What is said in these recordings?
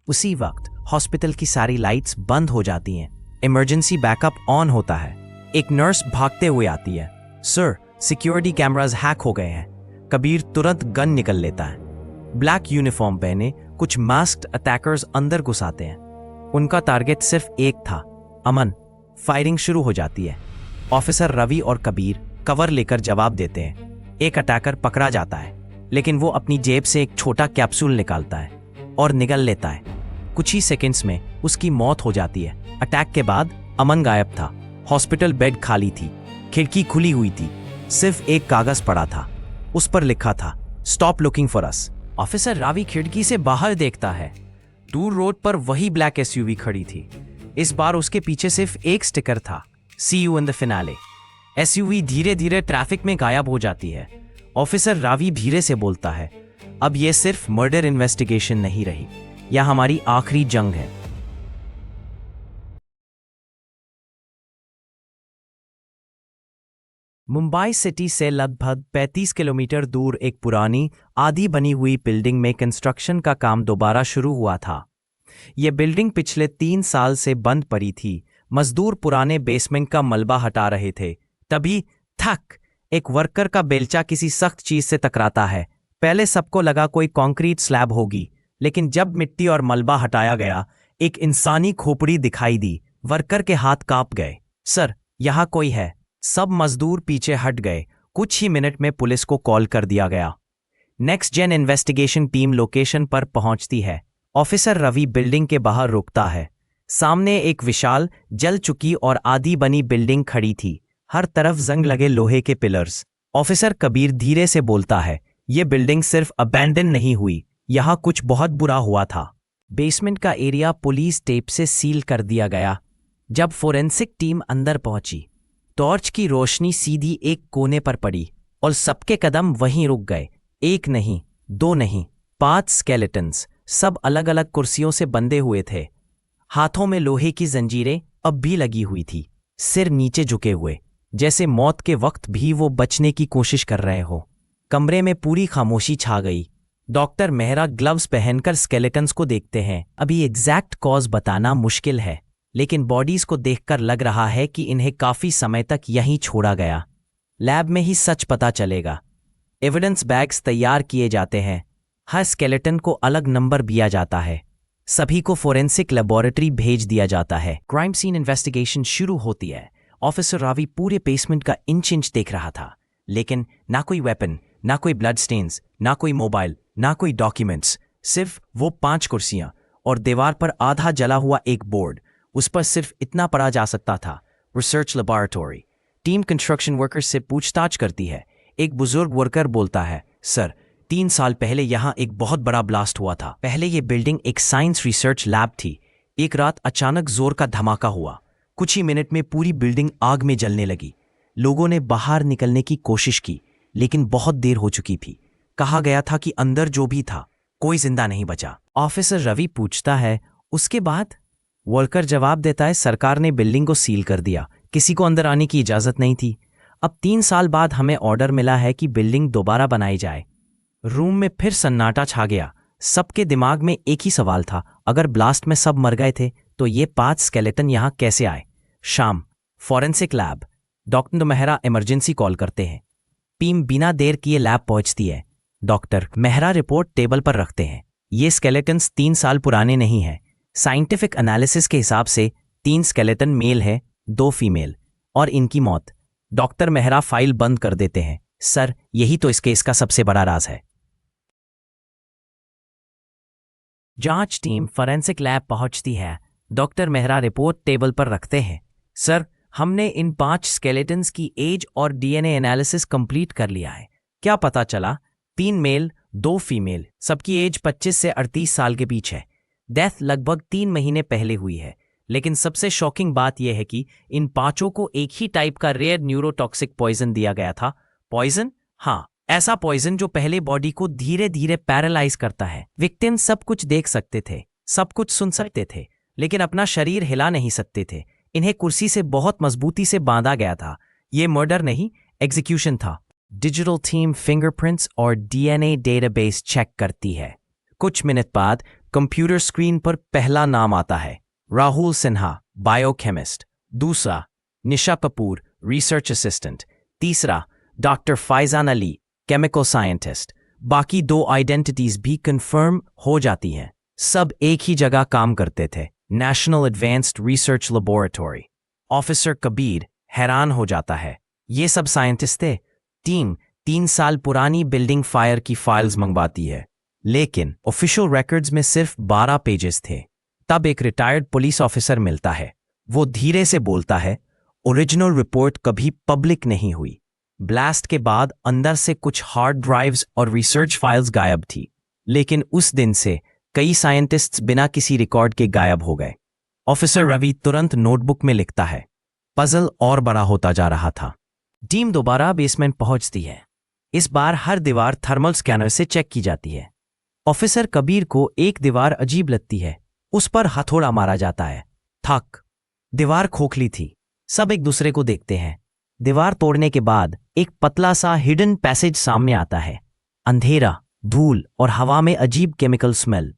उसी वक्त हॉस्पिटल की सारी लाइट्स बंद हो जाती हैं। इमरजेंसी बैकअप ऑन होता है। एक नर्स भागते हुए आती है। सर, सिक्योरिटी कैमरास हैक हो गए हैं। कबीर तुरंत गन निकल लेता है। ब्लैक यूनिफॉर्म पहने कुछ मास्क्ड अटैकर्स अंदर घुस आते हैं। उनका टारगेट सिर्फ एक था, अमन। फायरिंग शुरू हो जाती है। ऑफिसर रवि और कबीर कवर लेकर जवाब देते हैं। एक अटैकर पकड़ा जाता है, लेकिन वो अपनी जेब से एक छोटा कैप्सूल निकालता है और निगल लेता है। कुछ ही सेकंड्स में उसकी मौत हो जाती है। अटैक के बाद अमन गायब था। हॉस्पिटल बेड खाली थी, खिड़की खुली हुई थी। सिर्फ एक कागज पड़ा था। उस पर लिखा था, stop looking for us. Officer Ravi खिड़की से बाहर देखता है। दूर रोड पर वही ब्लैक एसयूवी खड़ी थी। इस बार उसके पीछे सिर्फ एक स्टिकर था, see you in the finale. SUV धीरे धीरे ट्रैफिक में गायब हो जाती है। ऑफिसर रावी धीरे से बोलता है, अब यह सिर्फ मर्डर इन्वेस्टिगेशन नहीं रही, यह हमारी आखिरी जंग है। मुंबई सिटी से लगभग 35 किलोमीटर दूर एक पुरानी आधी बनी हुई बिल्डिंग में कंस्ट्रक्शन का काम दोबारा शुरू हुआ था। यह बिल्डिंग पिछले 3 साल से बंद पड़ी थी। मजदूर पुराने बेसमेंट का मलबा हटा रहे थे। तभी थक, एक वर्कर का बेलचा किसी सख्त चीज से टकराता है। पहले सबको लगा कोई कंक्रीट स्लैब होगी, लेकिन जब मिट्टी और मलबा हटाया गया, एक इंसानी खोपड़ी दिखाई दी। वर्कर के हाथ कांप गए। सर, यहां कोई है। सब मजदूर पीछे हट गए। कुछ ही मिनट में पुलिस को कॉल कर दिया गया। Next gen investigation team location पर पहुंचती है। ऑफिसर रवि बिल्डिंग के बाहर रुकता है। सामने एक विशाल, जल चुकी और आधी बनी बिल्डिंग खड़ी थी। हर तरफ जंग लगे लोहे के पिलर्स। ऑफिसर कबीर धीरे से बोलता है, यह बिल्डिंग सिर्फ अबैंडन नहीं हुई, यहां कुछ बहुत बुरा हुआ था। बेसमेंट का एरिया पुलिस टेप से सील कर दिया गया। जब फोरेंसिक टीम अंदर पहुंची, टॉर्च की रोशनी सीधी एक कोने पर पड़ी और सबके कदम वहीं रुक गए। एक नहीं, 2 नहीं, 5 स्केलेटन्स, सब अलग अलग कुर्सियों से बंधे हुए थे। हाथों में लोहे की जंजीरें अब भी लगी हुई थी। सिर नीचे झुके हुए, जैसे मौत के वक्त भी वो बचने की कोशिश कर रहे हो। कमरे में पूरी खामोशी छा गई। डॉक्टर मेहरा ग्लव्स पहनकर स्केलेटन्स को देखते हैं। अभी एग्जैक्ट कॉज बताना मुश्किल है, लेकिन बॉडीज को देखकर लग रहा है कि इन्हें काफी समय तक यहीं छोड़ा गया। लैब में ही सच पता चलेगा। एविडेंस बैग्स तैयार किए जाते हैं। हर स्केलेटन को अलग नंबर दिया जाता है। सभी को फोरेंसिक लेबोरेटरी भेज दिया जाता है। क्राइम सीन इन्वेस्टिगेशन शुरू होती है। ऑफिसर रावी पूरे बेसमेंट का इंच इंच देख रहा था, लेकिन ना कोई वेपन, ना कोई ब्लड स्टेन्स, ना कोई मोबाइल, ना कोई डॉक्यूमेंट्स। सिर्फ वो 5 कुर्सियां और दीवार पर आधा जला हुआ एक बोर्ड। उस पर सिर्फ इतना पढ़ा जा सकता था, research laboratory. Team construction workers से पूछताछ करती है। एक बुजुर्ग वर्कर बोलता है, सर, 3 साल पहले यहाँ एक बहुत बड़ा ब्लास्ट हुआ था। पहले ये बिल्डिंग एक साइंस रिसर्च लैब थी। एक रात अचानक जोर का धमाका हुआ। कुछ ही मिनट में पूरी बिल्डिंग आग में जलने लगी। लोगों ने बाहर निकलने की कोशिश की, लेकिन बहुत देर हो चुकी थी। कहा गया था कि अंदर जो भी था, कोई जिंदा नहीं बचा। ऑफिसर रवि पूछता है, उसके बाद? वर्कर जवाब देता है, सरकार ने बिल्डिंग को सील कर दिया। किसी को अंदर आने की इजाजत नहीं थी। अब 3 साल बाद हमें ऑर्डर मिला है कि बिल्डिंग दोबारा बनाई जाए। रूम में फिर सन्नाटा छा गया। सबके दिमाग में एक ही सवाल था, अगर ब्लास्ट में सब मर गए थे तो ये 5 स्केलेटन यहां कैसे आए? शाम, forensic lab. Doctor Mehra emergency call करते हैं। टीम बिना देर किए लैब पहुंचती है। डॉक्टर मेहरा रिपोर्ट टेबल पर रखते हैं। ये स्केलेटन्स 3 साल पुराने नहीं हैं। साइंटिफिक एनालिसिस के हिसाब से 3 स्केलेटन मेल है, 2 फीमेल, और इनकी मौत। डॉक्टर मेहरा फाइल बंद कर देते हैं। सर, यही तो इस केस का सबसे बड़ा राज है। जांच टीम फॉरेंसिक लैब पहुंचती है। डॉक्टर मेहरा रिपोर्ट टेबल पर रखते हैं। सर, हमने इन 5 स्केलेटन्स की एज और डीएनए एनालिसिस कंप्लीट कर लिया है। क्या पता चला? 3 मेल, 2 फीमेल, सबकी एज 25 से 38 साल के बीच है। डेथ लगभग 3 महीने पहले हुई है। लेकिन सबसे शॉकिंग बात यह है कि इन 5 को एक ही टाइप का रेयर न्यूरोटॉक्सिक पॉइजन दिया गया था। पॉइजन? हाँ, ऐसा पॉइजन जो पहले बॉडी को धीरे धीरे पैरालाइज करता है। विक्टिम सब कुछ देख सकते थे, सब कुछ सुन सकते थे, लेकिन अपना शरीर हिला नहीं सकते थे। इन्हें कुर्सी से बहुत मजबूती से बांधा गया था। ये मर्डर नहीं, एग्जीक्यूशन था। डिजिटल टीम फिंगरप्रिंट्स और डीएनए डेटाबेस चेक करती है। कुछ मिनट बाद कंप्यूटर स्क्रीन पर पहला नाम आता है राहुल सिन्हा, बायोकेमिस्ट। दूसरा निशा कपूर, रिसर्च असिस्टेंट। तीसरा doctor Faizan Ali, chemical scientist. बाकी दो आइडेंटिटीज भी कंफर्म हो जाती हैं। सब एक ही जगह काम करते थे, national advanced research laboratory. Officer Kabir हैरान हो जाता है, ये सब साइंटिस्ट थे। टीम 3 साल पुरानी बिल्डिंग फायर की फाइल्स मंगवाती है, लेकिन ऑफिशियल रिकॉर्ड्स में सिर्फ 12 पेजेस थे। तब एक रिटायर्ड पुलिस ऑफिसर मिलता है। वो धीरे से बोलता है, ओरिजिनल रिपोर्ट कभी पब्लिक नहीं हुई। ब्लास्ट के बाद अंदर से कुछ हार्ड ड्राइव्स और रिसर्च फाइल्स गायब थी, लेकिन उस दिन से कई साइंटिस्ट्स बिना किसी रिकॉर्ड के गायब हो गए। ऑफिसर रवि तुरंत नोटबुक में लिखता है। पजल और बड़ा होता जा रहा था। टीम दोबारा बेसमेंट पहुंचती है। इस बार हर दीवार थर्मल स्कैनर से चेक की जाती है। ऑफिसर कबीर को एक दीवार अजीब लगती है। उस पर हथौड़ा मारा जाता है। थक। दीवार खोखली थी। सब एक दूसरे को देखते हैं। दीवार तोड़ने के बाद एक पतला सा हिडन पैसेज सामने आता है। अंधेरा, धूल और हवा में अजीब केमिकल स्मेल।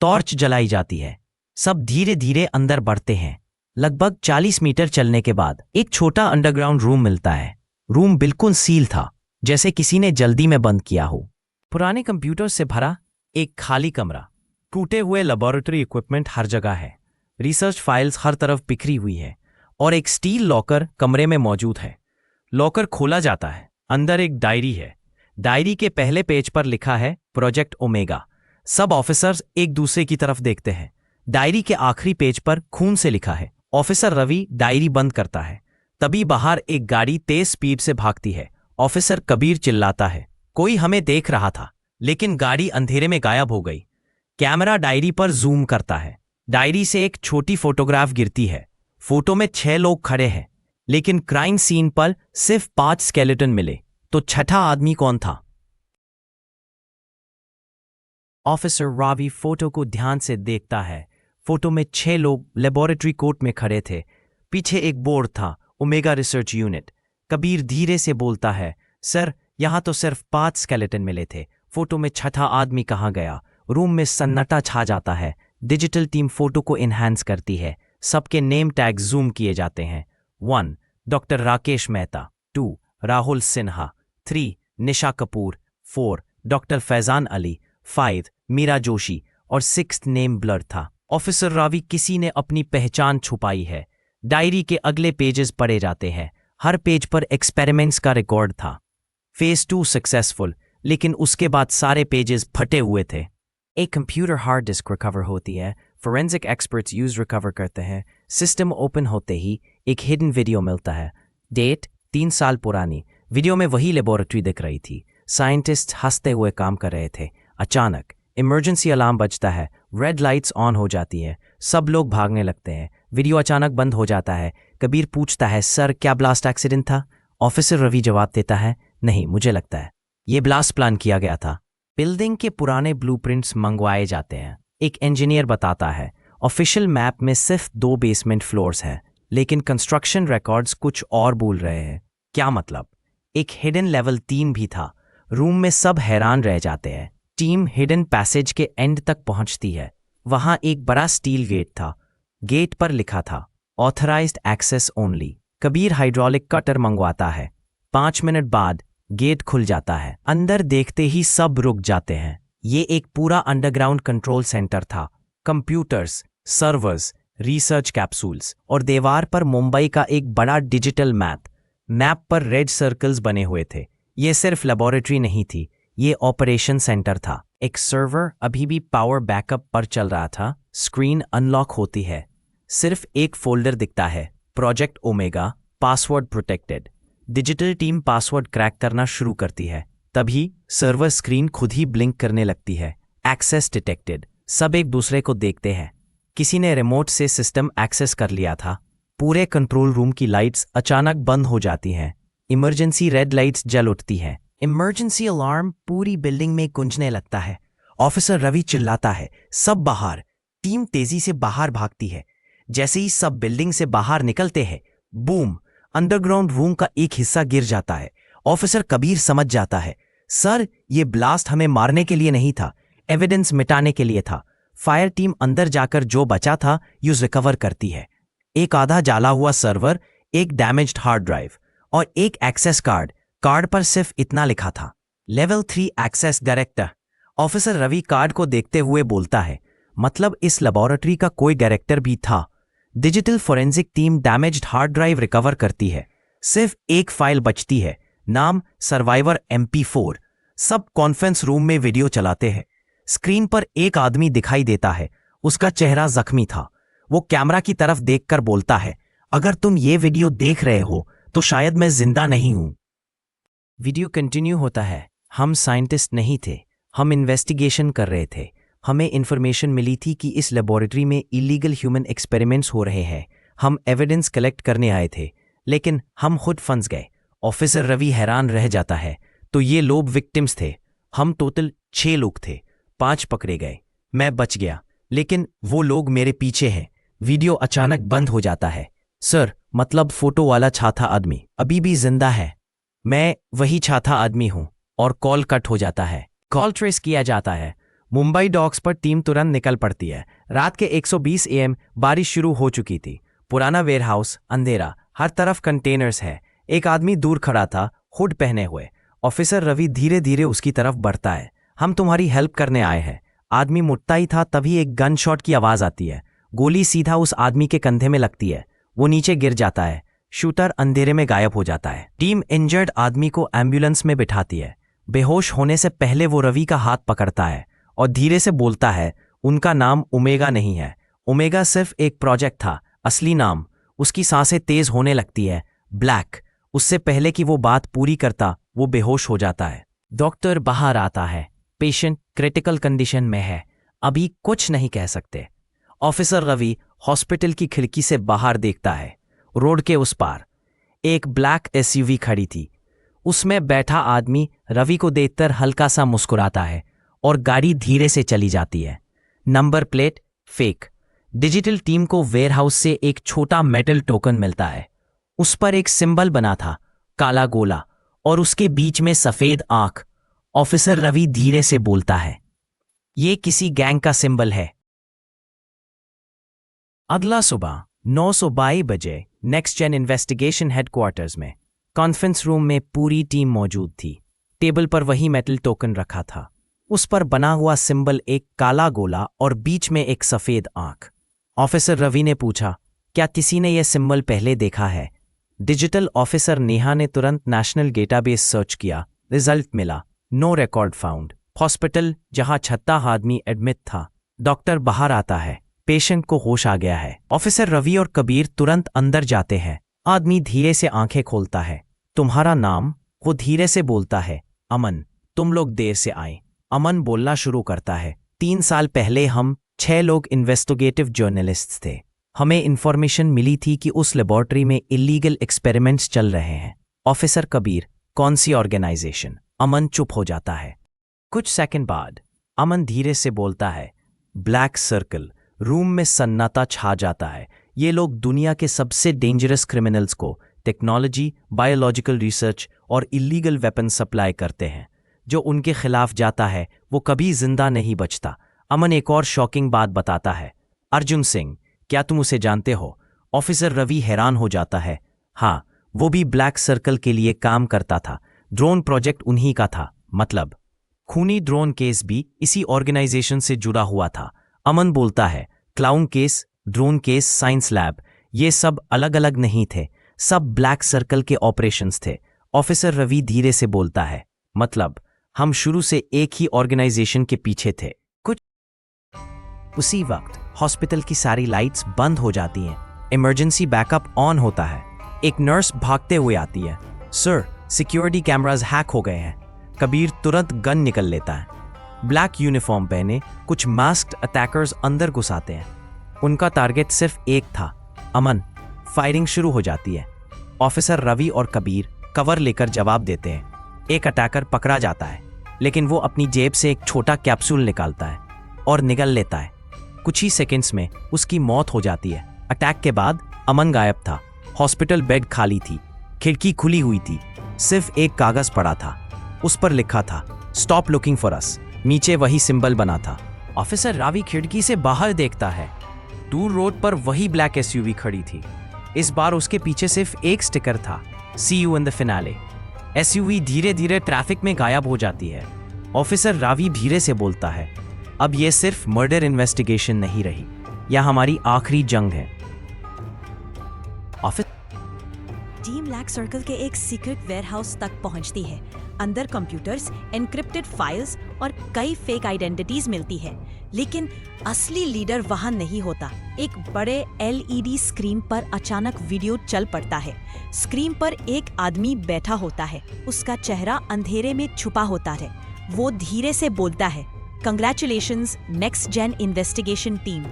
टॉर्च जलाई जाती है। सब धीरे धीरे अंदर बढ़ते हैं। लगभग 40 मीटर चलने के बाद एक छोटा अंडरग्राउंड रूम मिलता है। रूम बिल्कुल सील था, जैसे किसी ने जल्दी में बंद किया हो। पुराने कंप्यूटर से भरा एक खाली कमरा। टूटे हुए लेबोरेटरी इक्विपमेंट हर जगह है। रिसर्च फाइल्स हर तरफ बिखरी हुई है और एक स्टील लॉकर कमरे में मौजूद है। लॉकर खोला जाता है। अंदर एक डायरी है। डायरी के पहले पेज पर लिखा है प्रोजेक्ट ओमेगा। सब ऑफिसर्स एक दूसरे की तरफ देखते हैं। डायरी के आखिरी पेज पर खून से लिखा है। ऑफिसर रवि डायरी बंद करता है। तभी बाहर एक गाड़ी तेज स्पीड से भागती है। ऑफिसर कबीर चिल्लाता है, कोई हमें देख रहा था, लेकिन गाड़ी अंधेरे में गायब हो गई। कैमरा डायरी पर जूम करता है। डायरी से एक छोटी फोटोग्राफ गिरती है। फोटो में 6 लोग खड़े हैं, लेकिन क्राइम सीन पर सिर्फ 5 स्केलेटन मिले। तो छठा आदमी कौन था? ऑफिसर रवि फोटो को ध्यान से देखता है। फोटो में 6 लोग लेबोरेटरी कोर्ट में खड़े थे। पीछे एक बोर्ड था, ओमेगा रिसर्च यूनिट। कबीर धीरे से बोलता है, सर, यहां तो सिर्फ 5 स्केलेटन मिले थे। फोटो में छठा आदमी कहाँ गया? रूम में सन्नाटा छा जाता है। डिजिटल टीम फोटो को इन्हांस करती है। सबके नेम टैग जूम किए जाते हैं। 1 डॉक्टर राकेश मेहता, 2 राहुल सिन्हा, 3 निशा कपूर, 4 डॉक्टर फैजान अली, 5 मीरा जोशी और 6th नेम ब्लर था। ऑफिसर रवि किसी ने अपनी पहचान छुपाई है। डायरी के अगले पेजेस पढ़े जाते हैं। हर पेज पर एक्सपेरिमेंट्स का रिकॉर्ड था। फेज 2 सक्सेसफुल, लेकिन उसके बाद सारे पेजेस फटे हुए थे। एक कंप्यूटर हार्ड डिस्क रिकवर होती है। फोरेंसिक एक्सपर्ट्स यूज रिकवर करते हैं। सिस्टम ओपन होते ही एक हिडन वीडियो मिलता है। डेट 3 साल पुरानी। वीडियो में वही लेबोरेटरी दिख रही थी। साइंटिस्ट हंसते हुए काम कर रहे थे। अचानक इमरजेंसी अलार्म बजता है। रेड लाइट्स ऑन हो जाती है। सब लोग भागने लगते हैं। वीडियो अचानक बंद हो जाता है। कबीर पूछता है, सर, क्या ब्लास्ट एक्सीडेंट था? ऑफिसर रवि जवाब देता है, नहीं, मुझे लगता है ये ब्लास्ट प्लान किया गया था। बिल्डिंग के पुराने ब्लूप्रिंट्स मंगवाए जाते हैं। एक इंजीनियर बताता है, ऑफिशियल मैप में सिर्फ 2 बेसमेंट फ्लोर्स हैं, लेकिन कंस्ट्रक्शन रिकॉर्ड्स कुछ और बोल रहे हैं। क्या मतलब? एक हिडन लेवल 3 भी था। रूम में सब हैरान रह जाते हैं। टीम हिडन पैसेज के एंड तक पहुंचती है। वहां एक बड़ा स्टील गेट था। गेट पर लिखा था authorised access only. Kabir hydraulic cutter मंगवाता है। 5 मिनट बाद गेट खुल जाता है। अंदर देखते ही सब रुक जाते हैं। ये एक पूरा अंडरग्राउंड कंट्रोल सेंटर था। कंप्यूटर्स, सर्वर्स, रिसर्च कैप्सूल्स और दीवार पर मुंबई का एक बड़ा डिजिटल मैप पर रेड सर्कल्स बने हुए थे। ये सिर्फ लेबोरेटरी नहीं थी, ये ऑपरेशन सेंटर था। एक सर्वर अभी भी पावर बैकअप पर चल रहा था। स्क्रीन अनलॉक होती है। सिर्फ एक फोल्डर दिखता है, project omega, password protected. Digital team password crack करना शुरू करती है। तभी सर्वर स्क्रीन खुद ही ब्लिंक करने लगती है। Access detected. सब एक दूसरे को देखते हैं। किसी ने रिमोट से सिस्टम एक्सेस कर लिया था। पूरे कंट्रोल रूम की लाइट्स अचानक बंद हो जाती हैं। इमरजेंसी रेड लाइट्स जल उठती हैं। इमरजेंसी अलार्म पूरी बिल्डिंग में गूंजने लगता है। ऑफिसर रवि चिल्लाता है, सब बाहर। टीम तेजी से बाहर भागती है। जैसे ही सब बिल्डिंग से बाहर निकलते हैं, बूम, अंडरग्राउंड रूम का एक हिस्सा गिर जाता है। ऑफिसर कबीर समझ जाता है, सर, ये ब्लास्ट हमें मारने के लिए नहीं था, एविडेंस मिटाने के लिए था। फायर टीम अंदर जाकर जो बचा था यूज रिकवर करती है। एक आधा जाला हुआ सर्वर, एक डैमेज्ड हार्ड ड्राइव और एक एक्सेस कार्ड। कार्ड पर सिर्फ इतना लिखा था, level 3 access director. Officer Ravi card को देखते हुए बोलता है, मतलब इस लेबोरेटरी का कोई डायरेक्टर भी था। Digital forensic team damaged hard drive recover करती है। सिर्फ एक फाइल बचती है, नाम सर्वाइवर MP4। सब कॉन्फ्रेंस रूम में वीडियो चलाते हैं। स्क्रीन पर एक आदमी दिखाई देता है, उसका चेहरा जख्मी था। वो कैमरा की तरफ देखकर बोलता है, अगर तुम ये वीडियो देख रहे हो तो शायद मैं जिंदा नहीं हूं। वीडियो कंटिन्यू होता है। हम साइंटिस्ट नहीं थे, हम इन्वेस्टिगेशन कर रहे थे। हमें इंफॉर्मेशन मिली थी कि इस लेबोरेटरी में इलीगल ह्यूमन एक्सपेरिमेंट्स हो रहे हैं। हम एविडेंस कलेक्ट करने आए थे, लेकिन हम खुद फंस गए। ऑफिसर रवि हैरान रह जाता है, तो ये लोग विक्टिम्स थे। हम टोटल 6 लोग थे, 5 पकड़े गए, मैं बच गया, लेकिन वो लोग मेरे पीछे हैं। वीडियो अचानक बंद हो जाता है। सर, मतलब फोटो वाला छाता आदमी अभी भी जिंदा है। मैं वही छाता आदमी हूं। और कॉल कट हो जाता है। कॉल ट्रेस किया जाता है। मुंबई डॉक्स पर टीम तुरंत निकल पड़ती है। रात के 120 AM बारिश शुरू हो चुकी थी। पुराना वेयरहाउस, अंधेरा, हर तरफ कंटेनर्स है। एक आदमी दूर खड़ा था, हुड पहने हुए। ऑफिसर रवि धीरे धीरे उसकी तरफ बढ़ता है। हम तुम्हारी हेल्प करने आए हैं। आदमी मुड़ता ही था, तभी एक गन शॉट की आवाज आती है। गोली सीधा उस आदमी के कंधे में लगती है। वो नीचे गिर जाता है। शूटर अंधेरे में गायब हो जाता है। टीम इंजर्ड आदमी को एम्बुलेंस में बिठाती है। बेहोश होने से पहले वो रवि का हाथ पकड़ता है और धीरे से बोलता है, उनका नाम ओमेगा नहीं है। ओमेगा सिर्फ एक प्रोजेक्ट था, असली नाम। उसकी सांसें तेज होने लगती है, ब्लैक। उससे पहले कि वो बात पूरी करता, वो बेहोश हो जाता है। डॉक्टर बाहर आता है। पेशेंट क्रिटिकल कंडीशन में है, अभी कुछ नहीं कह सकते। ऑफिसर रवि हॉस्पिटल की खिड़की से बाहर देखता है। रोड के उस पार एक ब्लैक SUV खड़ी थी। उसमें बैठा आदमी रवि को देखकर हल्का सा मुस्कुराता है और गाड़ी धीरे से चली जाती है। Number plate fake. Digital team को वेयरहाउस से एक छोटा मेटल टोकन मिलता है। उस पर एक सिंबल बना था, काला गोला, और उसके बीच में सफेद आंख। ऑफिसर रवि धीरे से बोलता है, ये किसी गैंग का सिंबल है। अगला सुबह 9:22 बजे नेक्स्ट जेन इन्वेस्टिगेशन हेडक्वार्टर्स में कॉन्फ्रेंस रूम में पूरी टीम मौजूद थी। टेबल पर वही मेटल टोकन रखा था। उस पर बना हुआ सिंबल एक काला गोला और बीच में एक सफेद आंख। ऑफिसर रवि ने पूछा, क्या किसी ने यह सिंबल पहले देखा है? डिजिटल ऑफिसर नेहा ने तुरंत नेशनल डेटाबेस सर्च किया। रिजल्ट मिला, नो रिकॉर्ड फाउंड। हॉस्पिटल जहां 36 आदमी एडमिट था। डॉक्टर बाहर आता है। पेशेंट को होश आ गया है। ऑफिसर रवि और कबीर तुरंत अंदर जाते हैं। आदमी धीरे से आंखें खोलता है। तुम्हारा नाम? वो धीरे से बोलता है, अमन। तुम लोग देर से आए। अमन बोलना शुरू करता है, 3 साल पहले हम 6 लोग इन्वेस्टिगेटिव जर्नलिस्ट्स थे। हमें इंफॉर्मेशन मिली थी कि उस लेबोरेटरी में इलीगल एक्सपेरिमेंट्स चल रहे हैं। ऑफिसर कबीर, कौन सी ऑर्गेनाइजेशन? अमन चुप हो जाता है। कुछ सेकंड बाद अमन धीरे से बोलता है, ब्लैक सर्कल। रूम में सन्नाटा छा जाता है। ये लोग दुनिया के सबसे डेंजरस क्रिमिनल्स को टेक्नोलॉजी, बायोलॉजिकल रिसर्च और इलीगल वेपन सप्लाई करते हैं। जो उनके खिलाफ जाता है वो कभी जिंदा नहीं बचता। अमन एक और शॉकिंग बात बताता है, अर्जुन सिंह, क्या तुम उसे जानते हो? ऑफिसर रवि हैरान हो जाता है। हाँ, वो भी ब्लैक सर्कल के लिए काम करता था। ड्रोन प्रोजेक्ट उन्हीं का था। मतलब खूनी ड्रोन केस भी इसी ऑर्गेनाइजेशन से जुड़ा हुआ था। अमन बोलता है, clown case, drone case, science lab, ये सब अलग अलग नहीं थे, सब ब्लैक सर्कल के ऑपरेशंस थे। ऑफिसर रवि धीरे से बोलता है, मतलब हम शुरू से एक ही ऑर्गेनाइजेशन के पीछे थे। कुछ उसी वक्त हॉस्पिटल की सारी लाइट्स बंद हो जाती हैं। इमरजेंसी बैकअप ऑन होता है। एक नर्स भागते हुए आती है, सर, सिक्योरिटी कैमरास हैक हो गए हैं। कबीर तुरंत गन निकल लेता है। ब्लैक यूनिफॉर्म पहने कुछ मास्क्ड अटैकर्स अंदर घुस आते हैं। उनका टारगेट सिर्फ एक था, अमन। फायरिंग शुरू हो जाती है। ऑफिसर रवि और कबीर कवर लेकर जवाब देते हैं। एक अटैकर पकड़ा जाता है, लेकिन वो अपनी जेब से एक छोटा कैप्सूल निकालता है और निगल लेता है। कुछ ही सेकंड्स में उसकी मौत हो जाती है। अटैक के बाद अमन गायब था। हॉस्पिटल बेड खाली थी, खिड़की खुली हुई थी, सिर्फ एक कागज पड़ा था। उस पर लिखा था, स्टॉप लुकिंग फॉर अस। नीचे वही सिंबल बना था। ऑफिसर रावी खिड़की से बाहर देखता है। दूर रोड पर वही ब्लैक एसयूवी खड़ी थी। इस बार उसके पीछे सिर्फ एक स्टिकर था, see you in the finale. SUV धीरे धीरे ट्रैफिक में गायब हो जाती है। ऑफिसर रावी धीरे से बोलता है, अब यह सिर्फ मर्डर इन्वेस्टिगेशन नहीं रही, यह हमारी आखिरी जंग है। टीम ब्लैक सर्कल के एक सीक्रेट वेयरहाउस तक पहुंचती है। अंदर कंप्यूटर्स, एन्क्रिप्टेड फाइल्स और कई फेक आइडेंटिटीज मिलती है, लेकिन असली लीडर वहां नहीं होता। एक बड़े LED स्क्रीन पर अचानक वीडियो चल पड़ता है। स्क्रीन पर एक आदमी बैठा होता है, उसका चेहरा अंधेरे में छुपा होता है। वो धीरे से बोलता है, congratulations next gen investigation team,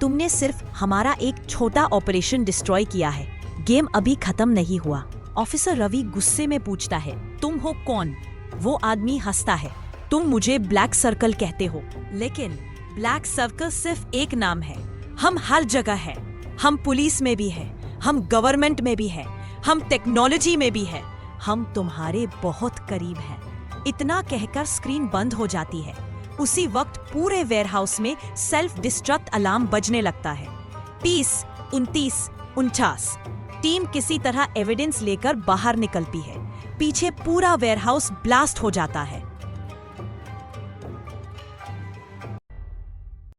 तुमने सिर्फ हमारा एक छोटा ऑपरेशन डिस्ट्रॉय किया है, गेम अभी खत्म नहीं हुआ। ऑफिसर रवि गुस्से में पूछता है, तुम हो कौन? वो आदमी हंसता है, तुम मुझे ब्लैक सर्कल कहते हो, लेकिन ब्लैक सर्कल सिर्फ एक नाम है। हम हर जगह हैं, हम पुलिस में भी हैं, हम गवर्नमेंट में भी हैं, हम टेक्नोलॉजी में भी हैं, हम तुम्हारे बहुत करीब हैं। इतना कहकर स्क्रीन बंद हो जाती है। उसी वक्त पूरे वेयरहाउस में सेल्फ डिस्ट्रक्ट अलार्म बजने लगता है। 30, 29, 49। टीम किसी तरह एविडेंस लेकर बाहर निकलती है। पीछे पूरा वेयरहाउस ब्लास्ट हो जाता है।